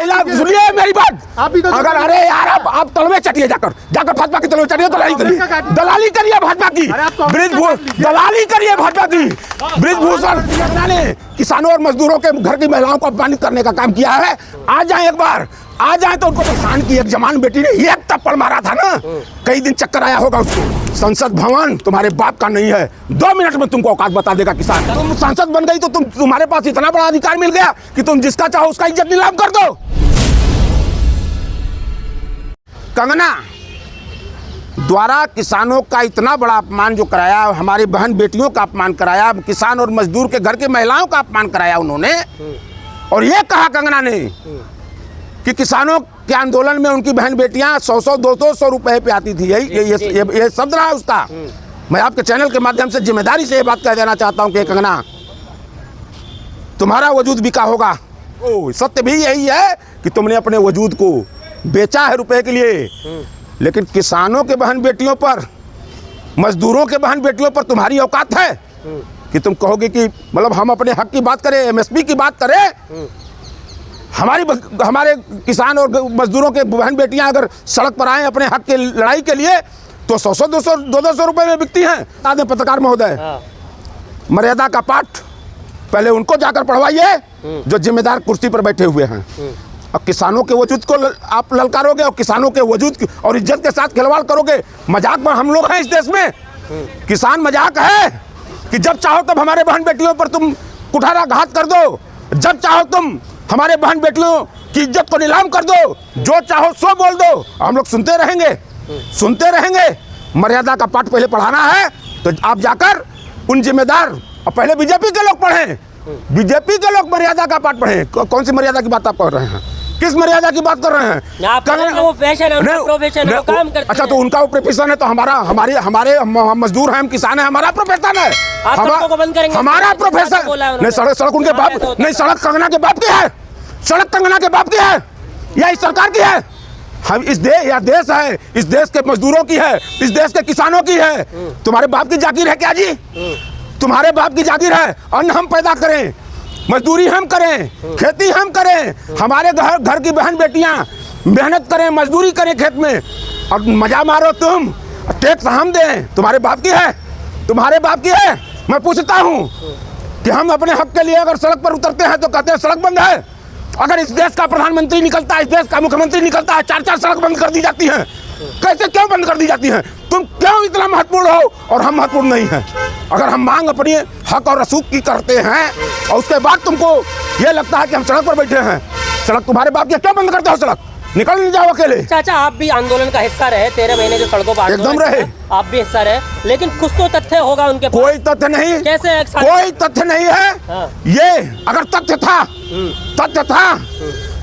महिला सुनिए मेरी बात, अगर अरे यार आप तलवे चटिए, जाकर भाजपा की तलवे चटिए, दलाली करिए भाजपा की, दलाली करिए भाजपा की। बृजभूषण ने किसानों और मजदूरों के घर की महिलाओं को अपमानित करने का काम किया है। आ जाए एक बार, आ जाए तो उनको परेशान की। एक जवान बेटी ने एक थप्पड़ मारा था ना, कई दिन चक्कर आया होगा उसको। संसद भवन तुम्हारे बाप का नहीं है, 2 मिनट में तुमको औकात बता देगा किसान। तुम सांसद बन गई तो तुम्हारे पास इतना बड़ा अधिकार मिल गया कि तुम जिसका चाहो उसका इज्जत नीलाम कर दो। कंगना द्वारा किसानों का इतना बड़ा अपमान जो कराया, हमारी बहन बेटियों का अपमान कराया, किसान और मजदूर के घर की महिलाओं का अपमान कराया उन्होंने। और ये कहा कंगना ने कि किसानों के आंदोलन में उनकी बहन बेटियां 100-200 रुपए पे आती थी। ये शब्द रहा उसका। मैं आपके चैनल के माध्यम से जिम्मेदारी से ये बात कह देना चाहता हूं कि कंगना, तुम्हारा वजूद बिका होगा। सत्य भी यही है कि तुमने अपने वजूद को बेचा है रुपए के लिए, लेकिन किसानों के बहन बेटियों पर, मजदूरों के बहन बेटियों पर तुम्हारी औकात है कि तुम कहोगे कि मतलब हम अपने हक की बात करें, MSP की बात करें। हमारे किसान और मजदूरों के बहन बेटियां अगर सड़क पर आए अपने हक की लड़ाई के लिए तो 100-200 रुपए में बिकती हैं। पत्रकार महोदय, मर्यादा का पाठ पहले उनको जाकर पढ़वाइए जो जिम्मेदार कुर्सी पर बैठे हुए हैं। और किसानों के वजूद को आप ललकारोगे और किसानों के वजूद और इज्जत के साथ खिलवाड़ करोगे। मजाक में हम लोग हैं इस देश में, किसान मजाक है कि जब चाहो तब हमारे बहन बेटियों पर तुम कुठाराघात कर दो, जब चाहो तुम हमारे बहन बेटियों की इज्जत को नीलाम कर दो, जो चाहो सो बोल दो, हम लोग सुनते रहेंगे। मर्यादा का पाठ पहले पढ़ाना है तो आप जाकर उन जिम्मेदार, और पहले बीजेपी के लोग पढ़ें, बीजेपी के लोग मर्यादा का पाठ पढ़ें। कौन सी मर्यादा की बात आप कर रहे हैं? किस मर्यादा की बात कर रहे हैं? वो फैशन है, उनका प्रोफेशन है, वो काम करते हैं। अच्छा, तो उनका वो प्रोफेशन है तो हमारे मजदूर हैं, हम किसान हैं, हमारा प्रोफेशन है। हमारा प्रोफेशन नहीं। सड़क उनके बाप नहीं, सड़क कंगना के बाप की है, सड़क कंगना के बाप की है या इस सरकार की है? हम इस देश है, इस देश के मजदूरों की है, इस देश के किसानों की है। तुम्हारे बाप की जागीर है क्या जी? तुम्हारे बाप की जागीर है। अन्न हम पैदा करें, मजदूरी हम करें, खेती हम करें, हमारे घर की बहन बेटियां मेहनत करें, मजदूरी करें खेत में, और मजा मारो तुम, टैक्स हम दें। तुम्हारे बाप की है, तुम्हारे बाप की है। मैं पूछता हूं कि हम अपने हक के लिए अगर सड़क पर उतरते हैं तो कहते हैं सड़क बंद है। अगर इस देश का प्रधानमंत्री निकलता है, इस देश का मुख्यमंत्री निकलता है, 4 सड़क बंद कर दी जाती हैं। कैसे, क्यों बंद कर दी जाती हैं? तुम क्यों इतना महत्वपूर्ण हो और हम महत्वपूर्ण नहीं हैं? अगर हम मांग अपनी हक और रसूख की करते हैं और उसके बाद तुमको ये लगता है कि हम सड़क पर बैठे हैं, सड़क तुम्हारे बाप की, क्यों बंद करते हो सड़क? निकल नहीं जाओ अकेले। चाचा, आप भी आंदोलन का हिस्सा रहे, 13 महीने जो सड़कों पर एकदम रहे, आप भी हिस्सा रहे, लेकिन कुछ तो तथ्य होगा उनके पास। कोई तथ्य नहीं। कैसे? कोई तथ्य नहीं है। ये अगर तथ्य था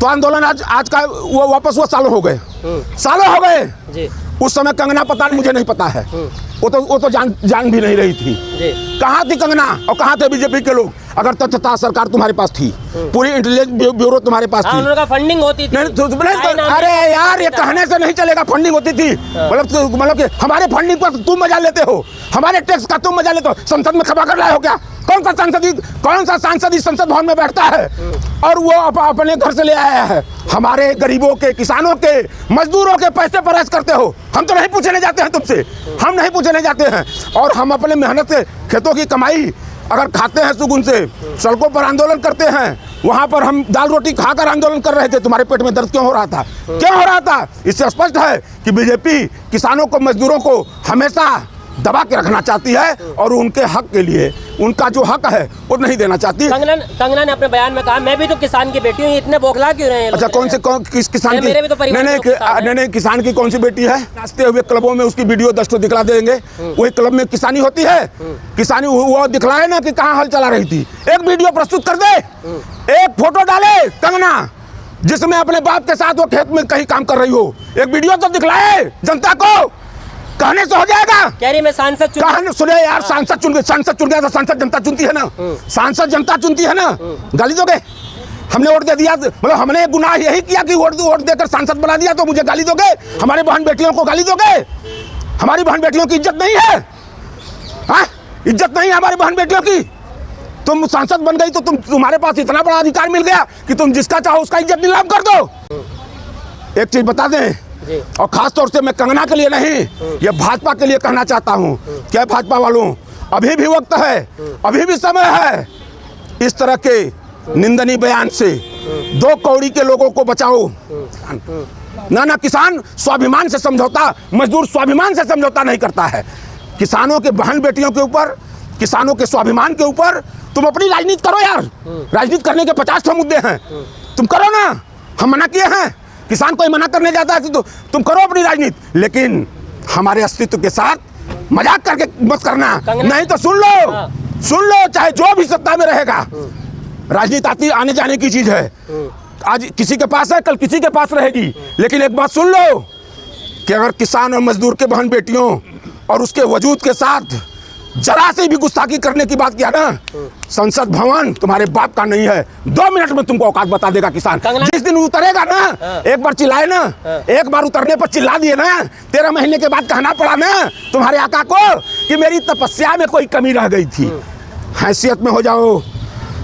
तो आंदोलन आज का वो वापस वो सालों हो गए। उस समय कंगना पता नहीं, मुझे नहीं पता है, वो तो जान भी नहीं रही थी। कहाँ थी कंगना और कहाँ थे बीजेपी के लोग? अगर तथ्य था, सरकार तुम्हारे पास थी, पूरी इंटेलिजेंस ब्यूरो तुम्हारे पास थी, उनका फंडिंग होती थी। अरे यार, ये कहने से नहीं चलेगा, फंडिंग होती थी। मतलब कि हमारे फंडिंग पर तुम मजा लेते हो, हमारे टैक्स का तुम मजा लेते हो। संसद में खबा कर लाए हो क्या? कौन सा सांसद इस संसद भवन में बैठता है और वो अपने घर से ले आया है? हमारे गरीबों के, किसानों के, मजदूरों के पैसे पर ऐश करते हो। हम तो नहीं पूछने जाते हैं तुमसे, हम नहीं पूछने जाते हैं। और हम अपने मेहनत से खेतों की कमाई अगर खाते हैं सुकून से, सड़कों पर आंदोलन करते हैं, वहां पर हम दाल रोटी खाकर आंदोलन कर रहे थे। तुम्हारे पेट में दर्द क्यों हो रहा था? क्यों हो रहा था? इससे स्पष्ट है कि बीजेपी किसानों को, मजदूरों को हमेशा दबा के रखना चाहती है और उनके हक के लिए उनका जो हक है वो नहीं देना चाहती। कंगना ने अपने बयान में कहा, मैं भी तो किसान की बेटी हूँ, इतने बौखला क्यों रहे हैं? अच्छा, किस किसान की? मेरे भी तो नहीं, किसान की कौन सी बेटी है? नाचते हुए क्लबों में उसकी वीडियो 10 तो दिखला देंगे। वही क्लब में किसानी होती है? किसानी वो दिखलाए ना कि कहाँ हल चला रही थी। एक वीडियो प्रस्तुत कर दे, एक फोटो डाले कंगना जिसमें अपने बाप के साथ वो खेत में कहीं काम कर रही हो, एक वीडियो तो दिखलाए जनता को। कहने से हो जाएगा? कह रही मैं सांसद सुने यार, सांसद चुन गया तो सांसद जनता चुनती है ना, सांसद जनता चुनती है ना। गाली दोगे? हमने वोट दे दिया, मतलब हमने गुनाह यही किया कि वोट देकर सांसद बना दिया तो मुझे गाली दोगे? हमारी बहन बेटियों को गाली दोगे? हमारी बहन बेटियों की इज्जत नहीं है? हाँ, इज्जत नहीं है हमारी बहन बेटियों की। तुम सांसद बन गई तो तुम्हारे पास इतना बड़ा अधिकार मिल गया कि तुम जिसका चाहो उसका इज्जत नीलाम कर दो। एक चीज बता दें, और खास तौर से मैं कंगना के लिए नहीं, ये भाजपा के लिए कहना चाहता हूँ, क्या भाजपा वालों, अभी भी वक्त है, अभी भी समय है, इस तरह के निंदनीय बयान से 2 कौड़ी के लोगों को बचाओ। ना किसान स्वाभिमान से समझौता, मजदूर स्वाभिमान से समझौता नहीं करता है। किसानों के बहन बेटियों के ऊपर, किसानों के स्वाभिमान के ऊपर तुम अपनी राजनीति करो यार। राजनीति करने के 50 मुद्दे हैं, तुम करो ना, हम मना किए हैं। किसान कोई मना करने जाता है तो तुम करो अपनी राजनीति, लेकिन हमारे अस्तित्व के साथ मजाक करके मत करना, नहीं तो सुन लो, चाहे जो भी सत्ता में रहेगा। राजनीति आने जाने की चीज है, आज किसी के पास है, कल किसी के पास रहेगी। लेकिन एक बात सुन लो कि अगर किसान और मजदूर के बहन बेटियों और उसके वजूद के साथ जरा से भी गुस्ताखी करने की बात किया ना, संसद भवन तुम्हारे बाप का नहीं है। 2 मिनट में तुमको औकात बता देगा किसान। जिस दिन उतरेगा ना, एक बार चिल्लाए ना, एक बार उतरने पर चिल्ला दिए ना, 13 महीने के बाद कहना पड़ा ना तुम्हारे आका को कि मेरी तपस्या में कोई कमी रह गई थी। हैसियत में हो जाओ,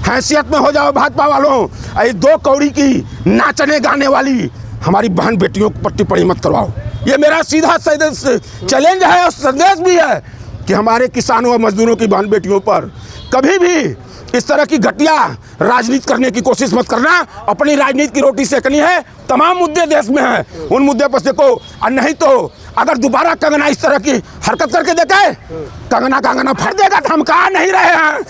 हैसियत में हो जाओ भाजपा वालों। ये 2 कौड़ी की नाचने गाने वाली हमारी बहन बेटियों पर टिप्पणी मत करवाओ। ये मेरा सीधा चैलेंज है और संदेश भी है कि हमारे किसानों और मजदूरों की बहन बेटियों पर कभी भी इस तरह की घटिया राजनीति करने की कोशिश मत करना। अपनी राजनीति की रोटी सेकनी है, तमाम मुद्दे देश में हैं, उन मुद्दे पर देखो। और नहीं तो अगर दोबारा कंगना इस तरह की हरकत करके देखे, कंगना फट देगा। धमका नहीं रहे हैं,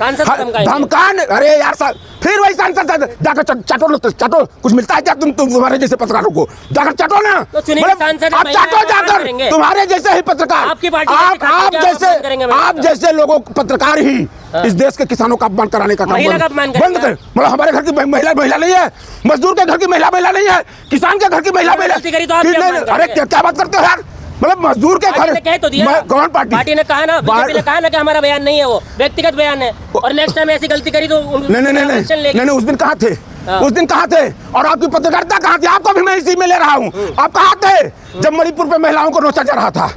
धमका। अरे यार फिर वही सांसद जाकर चाटो, कुछ मिलता है क्या तुम्हारे जैसे पत्रकारों को? जाकर चाटो ना, आप चाटो जाकर। तुम्हारे जैसे ही पत्रकार, आप जैसे लोगों पत्रकार ही इस देश के किसानों का अपमान कराने का काम बंद कर। मतलब हमारे घर की महिला नहीं है, मजदूर के घर की महिला नहीं है, किसान के घर की महिला। अरे क्या बात करते हो यार? मतलब मजदूर के घर कह तो दिया, कौन पार्टी ने कहा ना, बीजेपी ने कहा ना कि हमारा बयान नहीं है, वो व्यक्तिगत बयान है। और नेक्स्ट टाइम ऐसी गलती करी तो नहीं, उस दिन कहाँ थे? उस दिन कहाँ थे? और आपकी पत्रकारिता कहाँ थी? आपको भी मैं इसी में ले रहा हूँ। आप कहाँ थे जब मणिपुर पे महिलाओं को नोचा जा रहा था?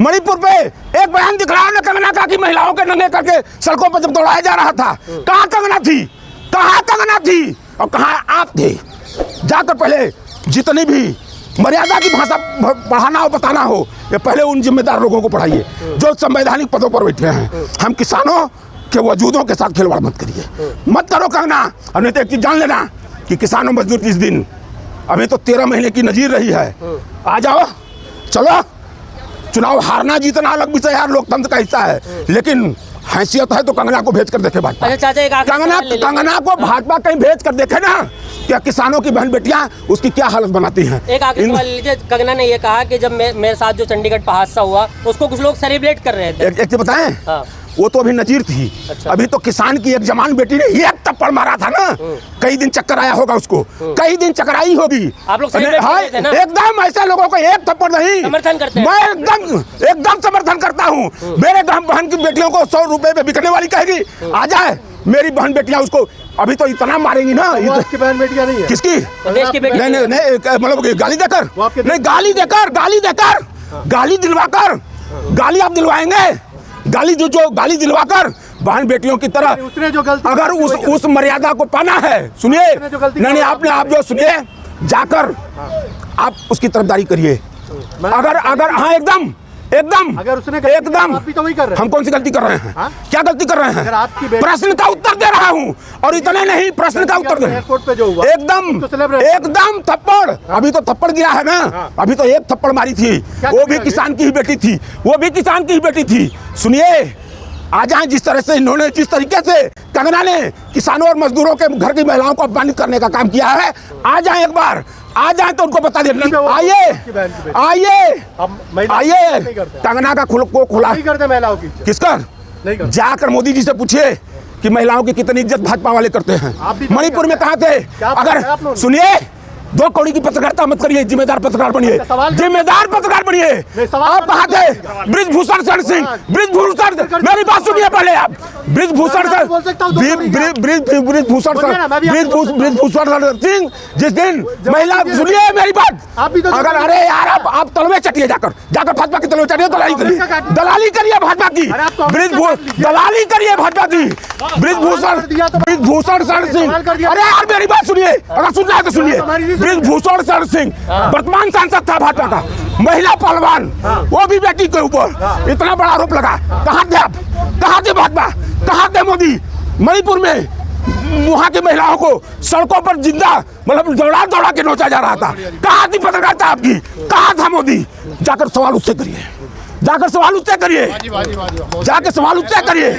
मणिपुर पे एक बयान दिख रहा है ना कंगना का कि महिलाओं के नंगे करके सड़कों पर जब दौड़ाया जा रहा था, कहाँ कंगना थी? कहाँ कंगना थी और कहाँ आप थे? जाकर पहले जितनी भी मर्यादा की भाषा पढ़ाना हो, बताना हो, ये पहले उन जिम्मेदार लोगों को पढ़ाइए जो संवैधानिक पदों पर बैठे हैं। हम किसानों के वजूदों के साथ खिलवाड़ मत करिए, मत करो कंगना। और नहीं तो एक चीज जान लेना कि किसान और मजदूर इस दिन, अभी तो 13 महीने की नजीर रही है। आ जाओ, चलो। चुनाव हारना जीतना अलग विषय यार, लोकतंत्र का हिस्सा है, लेकिन हैसियत है तो कंगना को भेज कर देखे भाजपा। कंगना को भाजपा कहीं भेज कर देखे ना, क्या किसानों की बहन बेटियां उसकी क्या हालत बनाती हैं। एक आगे सवाल लीजिए, कंगना ने ये कहा कि जब मेरे साथ जो चंडीगढ़ पर हादसा हुआ उसको कुछ लोग सेलिब्रेट कर रहे थे। एक चीज बताएं, वो तो अभी नजीर थी। अच्छा। अभी तो किसान की एक जवान बेटी ने एक थप्पड़ मारा था ना, कई दिन चक्कर आया होगा उसको, कई दिन चक्कर आई होगी। आप लोग एकदम ऐसे लोगों को एक थप्पड़ नहीं, समर्थन करते हैं। मैं एकदम समर्थन करता हूँ। मेरे बहन की बेटियों को 100 रुपए में बिकने वाली कहेगी आ जाए, मेरी बहन बेटियां उसको अभी तो इतना मारेंगी ना। आपकी बहन बेटियां नहीं है? किसकी? नहीं, मतलब गाली देकर नहीं, गाली दिलवाकर, गाली आप दिलवाएंगे, गाली जो गाली दिलवाकर बहन बेटियों की तरह। उसने जो गलती, अगर उस मर्यादा को पाना है, सुनिए, नहीं आप जो सुनिए, जाकर आप उसकी तरफदारी करिए। अगर हाँ एकदम अगर उसने एकदम, आप भी तो वही कर रहे हैं। हम कौन सी गलती कर रहे हैं? क्या गलती कर रहे हैं? आपकी प्रश्न का उत्तर दे रहा हूँ, और इतने नहीं, प्रश्न का उत्तर दे। एयरपोर्ट पे जो हुआ एकदम थप्पड़, अभी तो थप्पड़ गिरा है ना, अभी तो एक थप्पड़ मारी थी, वो भी किसान की ही बेटी थी, सुनिए, आ जाए जिस तरह से इन्होंने, जिस तरीके से कंगना ने किसानों और मजदूरों के घर की महिलाओं को अपमानित करने का काम किया है, आ जाए एक बार, आ जाए तो उनको बता देना। आइए कंगना का खुला करते महिलाओं की, किसका? जाकर मोदी जी से पूछिए कि महिलाओं की कितनी इज्जत भाजपा वाले करते हैं। मणिपुर में कहाँ थे? अगर सुनिए, 2 कौड़ी की पत्रकारिता मत करिए, जिम्मेदार पत्रकार बनिए, जिम्मेदार पत्रकार बनिए। आप कहाँ थे? ब्रिजभूषण शरण सिंह, मेरी बात सुनिए पहले आप। ब्रिजभूषण सिंह जिस दिन महिला, सुनिए मेरी बात, अगर अरे यार आप तलवे चटिए, जाकर भाजपा की तलवे चटिए, दलाली करिए भाजपा की, दलाली करिए भाजपा की। ब्रिजभूषण शरण सिंह, अरे यार मेरी बात सुनिए, अगर सुनना है तो सुनिए। ब्रिजभूषण शरण सिंह वर्तमान सांसद था भाजपा का, महिला पहलवान, वो भी बेटी के ऊपर इतना बड़ा आरोप लगा। कहाँ थे आप, कहाँ थे भाजपा, कहाँ थे मोदी? मणिपुर में वहां की महिलाओं को सड़कों पर जिंदा मतलब दौड़ा दौड़ा के नोचा जा रहा था। कहाँ थी पत्रकारिता आपकी, कहाँ था मोदी? जाकर सवाल उससे करिए, जाकर सवाल उससे करिए, जाकर सवाल उससे करिए।